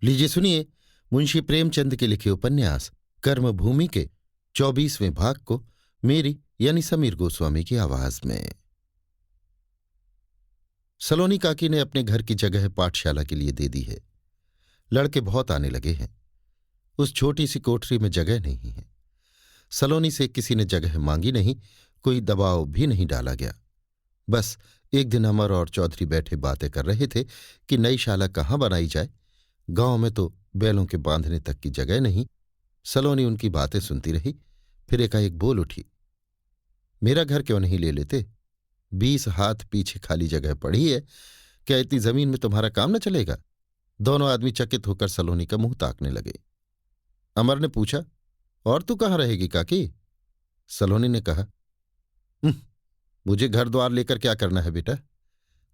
लीजिए सुनिए मुंशी प्रेमचंद के लिखे उपन्यास कर्मभूमि के 24वें भाग को मेरी यानी समीर गोस्वामी की आवाज में। सलोनी काकी ने अपने घर की जगह पाठशाला के लिए दे दी है। लड़के बहुत आने लगे हैं। उस छोटी सी कोठरी में जगह नहीं है। सलोनी से किसी ने जगह मांगी नहीं, कोई दबाव भी नहीं डाला गया। बस एक दिन अमर और चौधरी बैठे बातें कर रहे थे कि नई शाला कहाँ बनाई जाए। गांव में तो बैलों के बांधने तक की जगह नहीं। सलोनी उनकी बातें सुनती रही, फिर एकाएक बोल उठी, मेरा घर क्यों नहीं ले लेते? 20 हाथ पीछे खाली जगह पड़ी है, क्या इतनी जमीन में तुम्हारा काम न चलेगा? दोनों आदमी चकित होकर सलोनी का मुंह ताकने लगे। अमर ने पूछा, और तू कहाँ रहेगी काकी? सलोनी ने कहा, मुझे घर द्वार लेकर क्या करना है बेटा?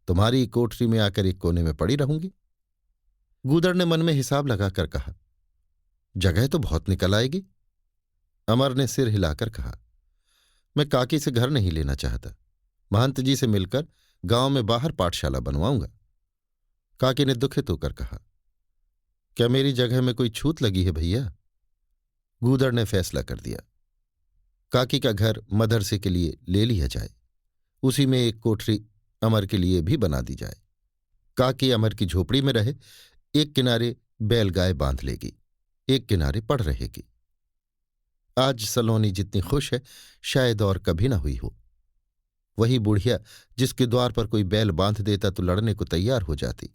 तुम्हारी कोठरी में आकर एक कोने में पड़ी रहूंगी। गूदड़ ने मन में हिसाब लगाकर कहा, जगह तो बहुत निकल आएगी। अमर ने सिर हिलाकर कहा, मैं काकी से घर नहीं लेना चाहता। महंत जी से मिलकर गांव में बाहर पाठशाला बनवाऊंगा। काकी ने दुखित होकर कहा, क्या मेरी जगह में कोई छूत लगी है भैया? गूदड़ ने फैसला कर दिया, काकी का घर मदरसे के लिए ले लिया जाए, उसी में एक कोठरी अमर के लिए भी बना दी जाए। काकी अमर की झोपड़ी में रहे, एक किनारे बैल गाय बांध लेगी, एक किनारे पड़ रहेगी। आज सलोनी जितनी खुश है शायद और कभी ना हुई हो। वही बुढ़िया जिसके द्वार पर कोई बैल बांध देता तो लड़ने को तैयार हो जाती,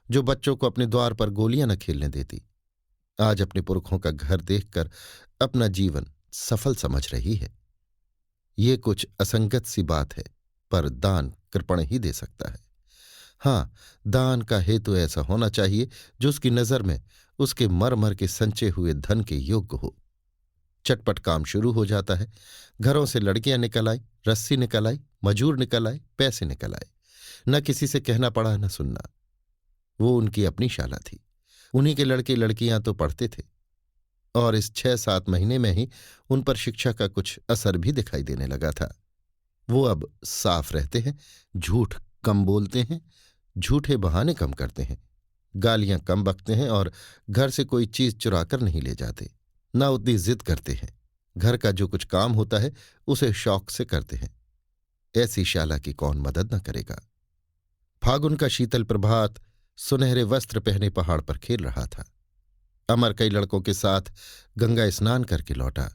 जो बच्चों को अपने द्वार पर गोलियां न खेलने देती, आज अपने पुरखों का घर देखकर अपना जीवन सफल समझ रही है। ये कुछ असंगत सी बात है, पर दान कृपण ही दे सकता है। हाँ, दान का हेतु ऐसा होना चाहिए जो उसकी नजर में उसके मर मर के संचे हुए धन के योग्य हो। चटपट काम शुरू हो जाता है। घरों से लड़कियां निकल आई, रस्सी निकल आई, मजूर निकल आए, पैसे निकल आए। न किसी से कहना पड़ा न सुनना। वो उनकी अपनी शाला थी। उन्हीं के लड़के लड़कियां तो पढ़ते थे, और इस 6-7 महीने में ही उन पर शिक्षा का कुछ असर भी दिखाई देने लगा था। वो अब साफ रहते हैं, झूठ कम बोलते हैं, झूठे बहाने कम करते हैं, गालियां कम बकते हैं और घर से कोई चीज चुरा कर नहीं ले जाते, ना उतनी जिद करते हैं। घर का जो कुछ काम होता है उसे शौक से करते हैं। ऐसी शाला की कौन मदद न करेगा। फागुन का शीतल प्रभात सुनहरे वस्त्र पहने पहाड़ पर खेल रहा था। अमर कई लड़कों के साथ गंगा स्नान करके लौटा,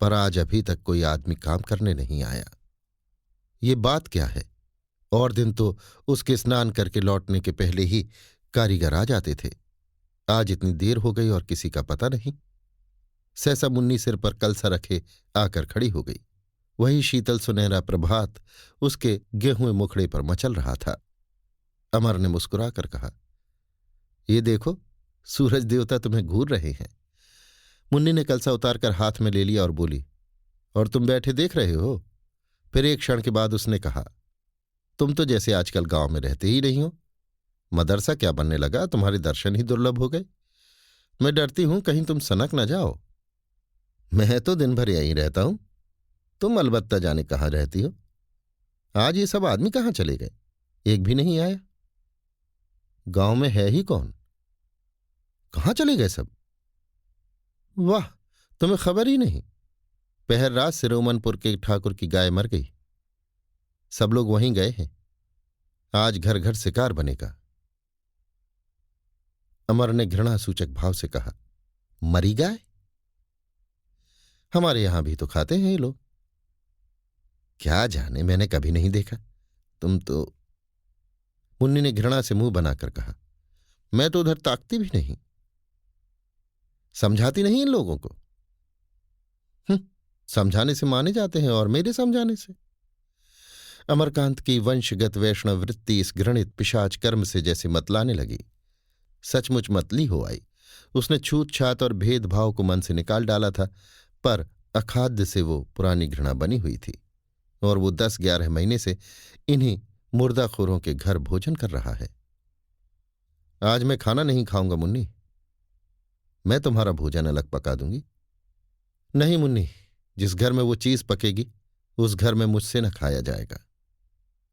पर आज अभी तक कोई आदमी काम करने नहीं आया। ये बात क्या है? और दिन तो उसके स्नान करके लौटने के पहले ही कारीगर आ जाते थे। आज इतनी देर हो गई और किसी का पता नहीं। सहसा मुन्नी सिर पर कलसा रखे आकर खड़ी हो गई। वही शीतल सुनहरा प्रभात उसके गेहूं मुखड़े पर मचल रहा था। अमर ने मुस्कुराकर कहा, ये देखो, सूरज देवता तुम्हें घूर रहे हैं। मुन्नी ने कलसा उतारकर हाथ में ले लिया और बोली, और तुम बैठे देख रहे हो? फिर एक क्षण के बाद उसने कहा, तुम तो जैसे आजकल गांव में रहते ही नहीं हो। मदरसा क्या बनने लगा, तुम्हारे दर्शन ही दुर्लभ हो गए। मैं डरती हूं कहीं तुम सनक न जाओ। मैं तो दिन भर यहीं रहता हूं, तुम अलबत्ता जाने कहाँ रहती हो। आज ये सब आदमी कहाँ चले गए? एक भी नहीं आया। गांव में है ही कौन? कहाँ चले गए सब? वाह, तुम्हें खबर ही नहीं। पहर रात सिरोमनपुर के ठाकुर की गाय मर गई। सब लोग वहीं गए हैं। आज घर घर शिकार बनेगा। अमर ने घृणा सूचक भाव से कहा, मरी गाय? हमारे यहां भी तो खाते हैं ये लोग। क्या जाने, मैंने कभी नहीं देखा। तुम तो। मुन्नी ने घृणा से मुंह बनाकर कहा, मैं तो उधर ताकती भी नहीं। समझाती नहीं इन लोगों को? समझाने से माने जाते हैं, और मेरे समझाने से। अमरकांत की वंशगत वैष्णव वृत्ति इस घृणित पिशाच कर्म से जैसे मतलाने लगी। सचमुच मतली हो आई। उसने छूत छात और भेदभाव को मन से निकाल डाला था, पर अखाद्य से वो पुरानी घृणा बनी हुई थी, और वो 10-11 महीने से इन्हीं मुर्दाखोरों के घर भोजन कर रहा है। आज मैं खाना नहीं खाऊंगा मुन्नी, मैं तुम्हारा भोजन अलग पका दूंगी। नहीं मुन्नी, जिस घर में वो चीज पकेगी उस घर में मुझसे न खाया जाएगा।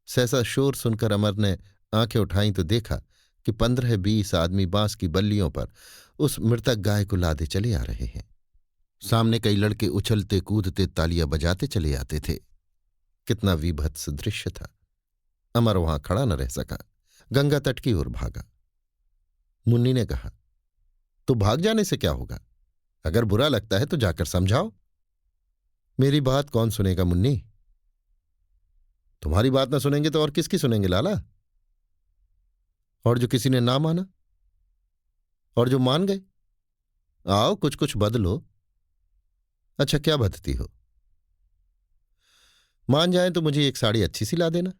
सहसा शोर सुनकर अमर ने आंखें उठाई तो देखा कि 15-20 आदमी बांस की बल्लियों पर उस मृतक गाय को लादे चले आ रहे हैं। सामने कई लड़के उछलते कूदते तालियां बजाते चले आते थे। कितना वीभत्स दृश्य था। अमर वहां खड़ा न रह सका, गंगा तट की ओर भागा। मुन्नी ने कहा, तो भाग जाने से क्या होगा? अगर बुरा लगता है तो जाकर समझाओ। मेरी बात कौन सुनेगा मुन्नी? तुम्हारी बात ना सुनेंगे तो और किसकी सुनेंगे लाला? और जो किसी ने ना माना? और जो मान गए? आओ कुछ कुछ बदलो। अच्छा क्या बदती हो? मान जाए तो मुझे एक साड़ी अच्छी सी ला देना।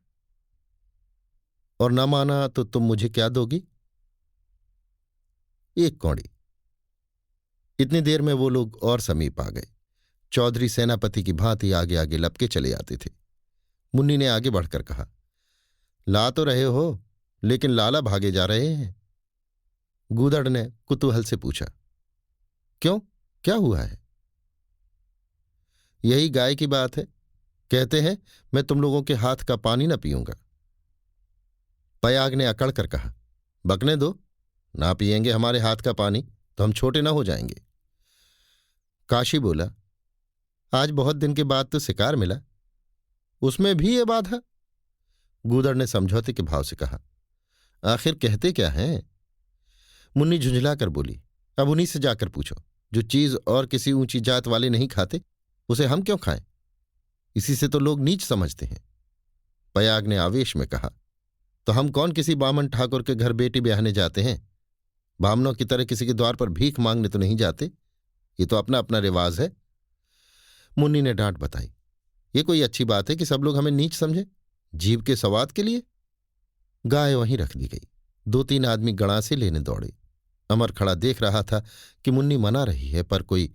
और ना माना तो तुम मुझे क्या दोगी? एक कौड़ी। इतनी देर में वो लोग और समीप आ गए। चौधरी सेनापति की भांति आगे आगे लपके चले आते थे। मुन्नी ने आगे बढ़कर कहा, ला तो रहे हो, लेकिन लाला भागे जा रहे हैं। गूदड़ ने कुतूहल से पूछा, क्यों, क्या हुआ है? यही गाय की बात है। कहते हैं मैं तुम लोगों के हाथ का पानी न पीऊंगा। पयाग ने अकड़ कर कहा, बकने दो, ना पिएंगे हमारे हाथ का पानी तो हम छोटे ना हो जाएंगे। काशी बोला, आज बहुत दिन के बाद तो शिकार मिला, उसमें भी ये बाधा? गूदड़ ने समझौते के भाव से कहा, आखिर कहते क्या हैं? मुन्नी झुंझलाकर बोली, अब उन्हीं से जाकर पूछो। जो चीज और किसी ऊंची जात वाले नहीं खाते उसे हम क्यों खाएं? इसी से तो लोग नीच समझते हैं। पयाग ने आवेश में कहा, तो हम कौन किसी बामन ठाकुर के घर बेटी ब्याहने जाते हैं? बामनों की तरह किसी के द्वार पर भीख मांगने तो नहीं जाते। ये तो अपना अपना रिवाज है। मुन्नी ने डांट बताई, ये कोई अच्छी बात है कि सब लोग हमें नीच समझे, जीभ के सवाद के लिए? गाय वहीं रख दी गई। 2-3 आदमी गणासे लेने दौड़े। अमर खड़ा देख रहा था कि मुन्नी मना रही है, पर कोई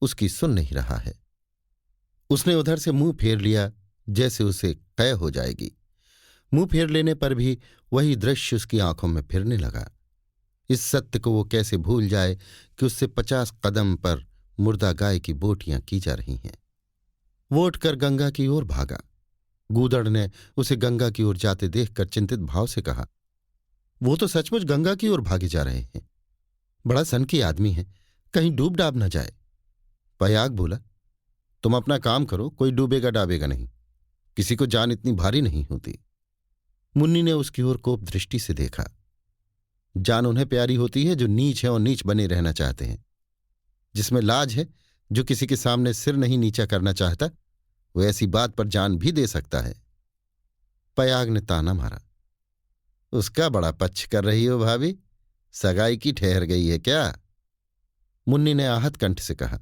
उसकी सुन नहीं रहा है। उसने उधर से मुंह फेर लिया जैसे उसे तय हो जाएगी। मुंह फेर लेने पर भी वही दृश्य उसकी आंखों में फिरने लगा। इस सत्य को वो कैसे भूल जाए कि उससे 50 कदम पर मुर्दा गाय की बोटियां की जा रही हैं। वो उठकर गंगा की ओर भागा। गूदड़ ने उसे गंगा की ओर जाते देखकर चिंतित भाव से कहा, वो तो सचमुच गंगा की ओर भागे जा रहे हैं। बड़ा सनकी आदमी है, कहीं डूब डाब न जाए। पयाग बोला, तुम अपना काम करो, कोई डूबेगा डाबेगा नहीं। किसी को जान इतनी भारी नहीं होती। मुन्नी ने उसकी ओर कोप दृष्टि से देखा। जान उन्हें प्यारी होती है जो नीच है और नीच बने रहना चाहते हैं। जिसमें लाज है, जो किसी के सामने सिर नहीं नीचा करना चाहता, वो ऐसी बात पर जान भी दे सकता है। पयाग ने ताना मारा, उसका बड़ा पक्ष कर रही हो भाभी, सगाई की ठहर गई है क्या? मुन्नी ने आहत कंठ से कहा,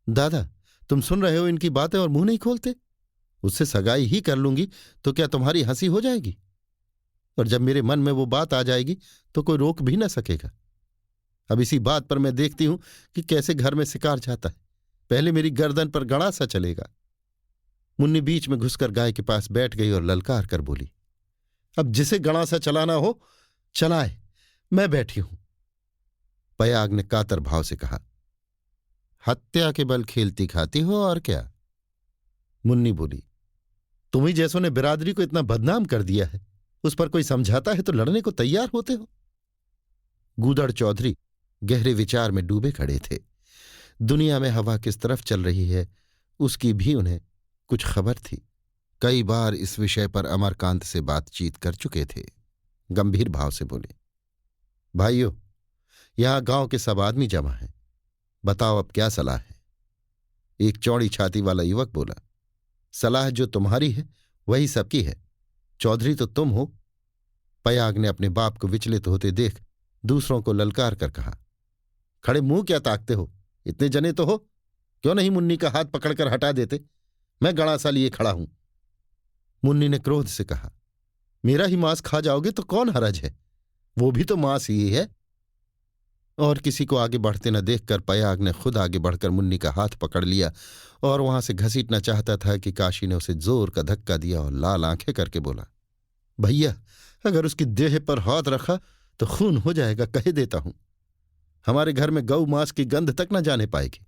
दादा तुम सुन रहे हो इनकी बातें और मुंह नहीं खोलते? उससे सगाई ही कर लूंगी तो क्या तुम्हारी हंसी हो जाएगी? और जब मेरे मन में वो बात आ जाएगी तो कोई रोक भी ना सकेगा। अब इसी बात पर मैं देखती हूं कि कैसे घर में शिकार जाता है। पहले मेरी गर्दन पर गणासा चलेगा। मुन्नी बीच में घुसकर गाय के पास बैठ गई और ललकार कर बोली, अब जिसे गणासा चलाना हो चलाए, मैं बैठी हूं। पयाग ने कातर भाव से कहा, हत्या के बल खेलती खाती हो और क्या? मुन्नी बोली, तुम्ही जैसों ने बिरादरी को इतना बदनाम कर दिया है, उस पर कोई समझाता है तो लड़ने को तैयार होते हो। गूदड़ चौधरी गहरे विचार में डूबे खड़े थे। दुनिया में हवा किस तरफ चल रही है उसकी भी उन्हें कुछ खबर थी। कई बार इस विषय पर अमरकांत से बातचीत कर चुके थे। गंभीर भाव से बोले, भाइयों, यहां गांव के सब आदमी जमा हैं, बताओ अब क्या सलाह है? एक चौड़ी छाती वाला युवक बोला, सलाह जो तुम्हारी है वही सबकी है, चौधरी तो तुम हो। पयाग ने अपने बाप को विचलित होते देख दूसरों को ललकार कर कहा, खड़े मुंह क्या ताकते हो? इतने जने तो हो, क्यों नहीं मुन्नी का हाथ पकड़कर हटा देते? मैं गणासा लिए खड़ा हूं। मुन्नी ने क्रोध से कहा, मेरा ही मांस खा जाओगे तो कौन हरज है, वो भी तो मांस ही है। और किसी को आगे बढ़ते न देखकर पयाग ने खुद आगे बढ़कर मुन्नी का हाथ पकड़ लिया और वहां से घसीटना चाहता था कि काशी ने उसे जोर का धक्का दिया और लाल आंखें करके बोला, भैया अगर उसकी देह पर हाथ रखा तो खून हो जाएगा, कह देता हूं। हमारे घर में गौ मांस की गंध तक न जाने पाएगी।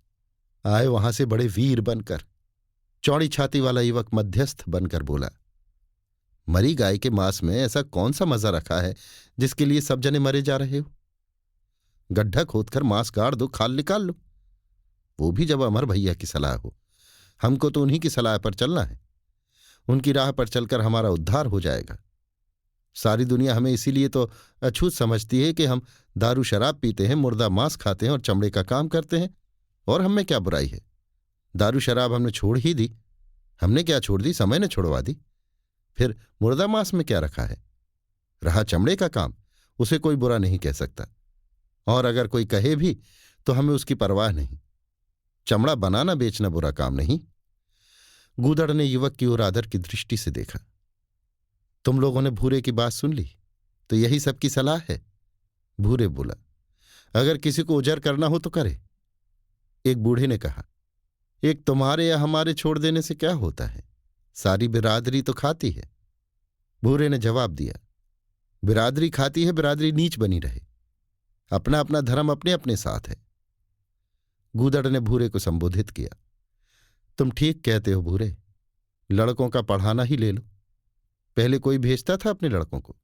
आए वहां से बड़े वीर बनकर। चौड़ी छाती वाला युवक मध्यस्थ बनकर बोला, मरी गाय के मांस में ऐसा कौन सा मजा रखा है जिसके लिए सब जने मरे जा रहे हो? गड्ढा खोदकर मांस गाड़ दो, खाल निकाल लो। वो भी जब अमर भैया की सलाह हो। हमको तो उन्हीं की सलाह पर चलना है। उनकी राह पर चलकर हमारा उद्धार हो जाएगा। सारी दुनिया हमें इसीलिए तो अछूत समझती है कि हम दारू शराब पीते हैं, मुर्दा मांस खाते हैं और चमड़े का काम करते हैं। और हम में क्या बुराई है? दारू शराब हमने छोड़ ही दी। हमने क्या छोड़ दी? समय ने छुड़वा दी। फिर मुर्दा मांस में क्या रखा है? रहा चमड़े का काम, उसे कोई बुरा नहीं कह सकता। और अगर कोई कहे भी तो हमें उसकी परवाह नहीं। चमड़ा बनाना बेचना बुरा काम नहीं। गूदड़ ने युवक की ओर आदर की दृष्टि से देखा। तुम लोगों ने भूरे की बात सुन ली, तो यही सबकी सलाह है? भूरे बोला, अगर किसी को उजर करना हो तो करे। एक बूढ़े ने कहा, एक तुम्हारे या हमारे छोड़ देने से क्या होता है? सारी बिरादरी तो खाती है। भूरे ने जवाब दिया, बिरादरी खाती है, बिरादरी नीच बनी रहे। अपना अपना धर्म अपने अपने साथ है। गूदड़ ने भूरे को संबोधित किया, तुम ठीक कहते हो भूरे, लड़कों का पढ़ाना ही ले लो। पहले कोई भेजता था अपने लड़कों को,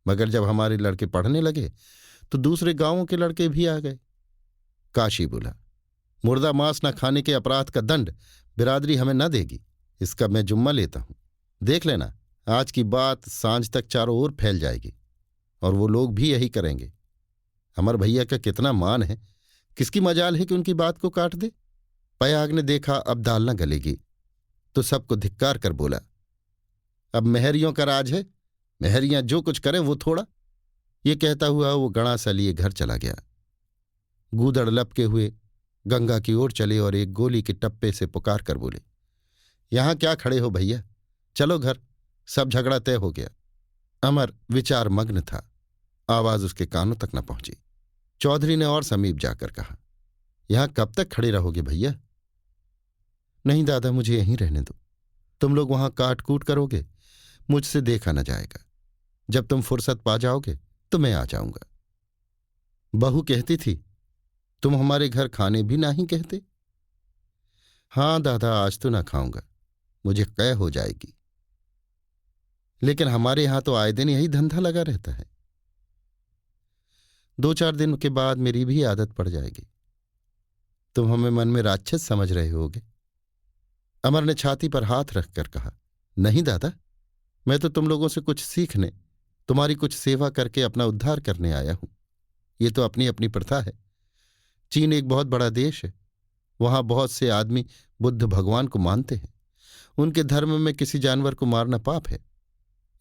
मगर जब हमारे लड़के पढ़ने लगे तो दूसरे गांवों के लड़के भी आ गए। काशी बोला, मुर्दा मांस न खाने के अपराध का दंड बिरादरी हमें न देगी, इसका मैं जुम्मा लेता हूं। देख लेना, आज की बात सांझ तक चारों ओर फैल जाएगी और वो लोग भी यही करेंगे। अमर भैया का कितना मान है, किसकी मजाल है कि उनकी बात को काट दे? पयाग ने देखा अब दाल न गलेगी तो सबको धिक्कार कर बोला, अब मेहरियों का राज है, मेहरियां जो कुछ करें वो थोड़ा। ये कहता हुआ वो गणासा लिए घर चला गया। गूदड़ लपके हुए गंगा की ओर चले और एक गोली के टप्पे से पुकार कर बोले, यहां क्या खड़े हो भैया, चलो घर, सब झगड़ा तय हो गया। अमर विचार मग्न था, आवाज उसके कानों तक न पहुंची। चौधरी ने और समीप जाकर कहा, यहां कब तक खड़े रहोगे भैया? नहीं दादा, मुझे यहीं रहने दो। तुम लोग वहां काट कूट करोगे, मुझसे देखा न जाएगा। जब तुम फुर्सत पा जाओगे तो मैं आ जाऊंगा। बहू कहती थी, तुम हमारे घर खाने भी नहीं कहते। हां दादा, आज तो ना खाऊंगा, मुझे कै हो जाएगी। लेकिन हमारे यहां तो आए दिन यही धंधा लगा रहता है। 2-4 दिन के बाद मेरी भी आदत पड़ जाएगी। तुम हमें मन में राक्षस समझ रहे होगे। अमर ने छाती पर हाथ रखकर कहा, नहीं दादा, मैं तो तुम लोगों से कुछ सीखने, तुम्हारी कुछ सेवा करके अपना उद्धार करने आया हूं। ये तो अपनी अपनी प्रथा है। चीन एक बहुत बड़ा देश है, वहां बहुत से आदमी बुद्ध भगवान को मानते हैं। उनके धर्म में किसी जानवर को मारना पाप है,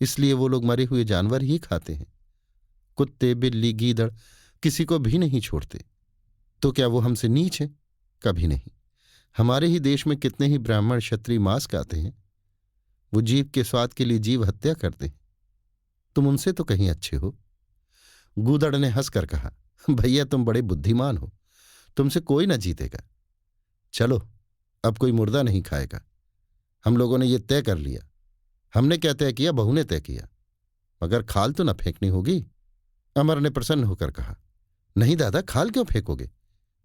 इसलिए वो लोग मरे हुए जानवर ही खाते हैं। कुत्ते, बिल्ली, गीदड़ किसी को भी नहीं छोड़ते। तो क्या वो हमसे नीच है? कभी नहीं। हमारे ही देश में कितने ही ब्राह्मण क्षत्रिय मांस खाते हैं। वो जीव के स्वाद के लिए जीव हत्या करते हैं। तुम उनसे तो कहीं अच्छे हो। गूदड़ ने हंसकर कहा, भैया तुम बड़े बुद्धिमान हो, तुमसे कोई न जीतेगा। चलो, अब कोई मुर्दा नहीं खाएगा। हम लोगों ने ये तय कर लिया। हमने क्या तय किया? बहू ने तय किया। मगर खाल तो न फेंकनी होगी। अमर ने प्रसन्न होकर कहा, नहीं दादा, खाल क्यों फेंकोगे?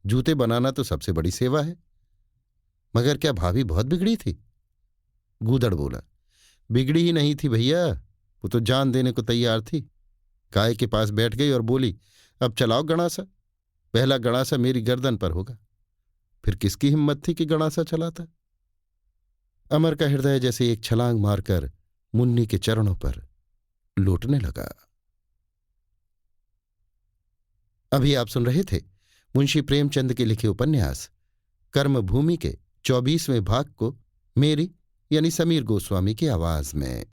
जूते बनाना तो सबसे बड़ी सेवा है। मगर क्या भाभी बहुत बिगड़ी थी? गूदड़ बोला, बिगड़ी ही नहीं थी भैया, वो तो जान देने को तैयार थी। गाय के पास बैठ गई और बोली, अब चलाओ गणासा। पहला गणासा मेरी गर्दन पर होगा। फिर किसकी हिम्मत थी कि गणासा चलाता? अमर का हृदय जैसे एक छलांग मारकर मुन्नी के चरणों पर लौटने लगा। अभी आप सुन रहे थे मुंशी प्रेमचंद के लिखे उपन्यास कर्मभूमि के 24वें भाग को मेरी यानी समीर गोस्वामी की आवाज में।